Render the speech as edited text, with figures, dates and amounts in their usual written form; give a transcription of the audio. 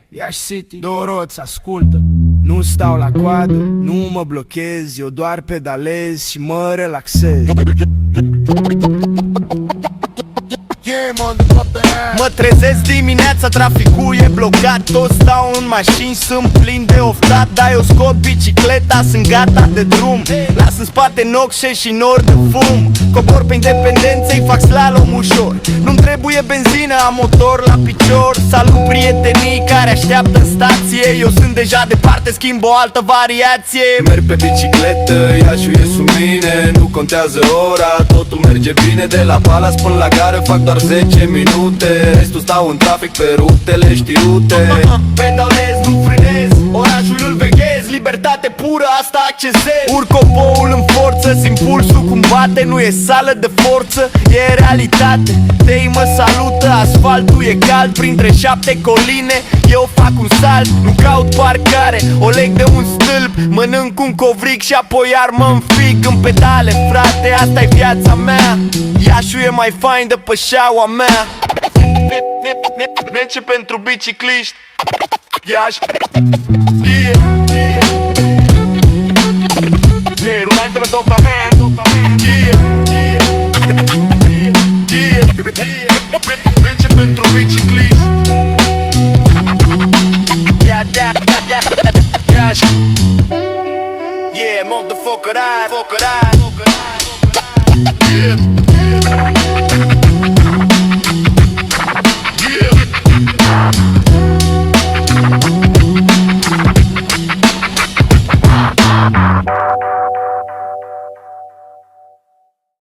Iași City, Doroț, ascultă. Nu stau la coadă, nu mă blochez, eu doar pedalez și mă relaxez. Mă trezesc dimineața, traficul e blocat, toți stau în mașini, sunt plin de oftat. Dar eu scot bicicleta, sunt gata de drum. Las în spate noxe și nori de fum. Cobor pe Independenței, fac slalom ușor. Nu-mi trebuie benzină, am motor la picior. Salut prietenii care așteaptă în stație. Eu sunt deja departe, schimb o altă variație. Merg pe bicicletă, Iașiul e sub mine. Nu contează ora, totul merge bine. De la Palace până la gară fac doar 10 minute. Restul stau în trafic pe rutele știute. Pedalez, nu frânez, orașul îl veghez. Libertate pură, asta accesez. Urc copoul în forță, simt pulsul cum bate. Nu e sală de forță, e realitate. Tei mă salută, asfaltul e cald. Printre 7 coline, eu fac un salt. Nu caut parcare, o leg de un stâlp. Mănânc un covric și apoi iar mă înfig în pedale, frate, asta-i viața mea. Iașiul e mai fain de pe șaua mea. Merge pentru bicicliști Iași. Rulante pe topa mea. Merge pentru bicicliști Iași. Yeah, motherfucker, I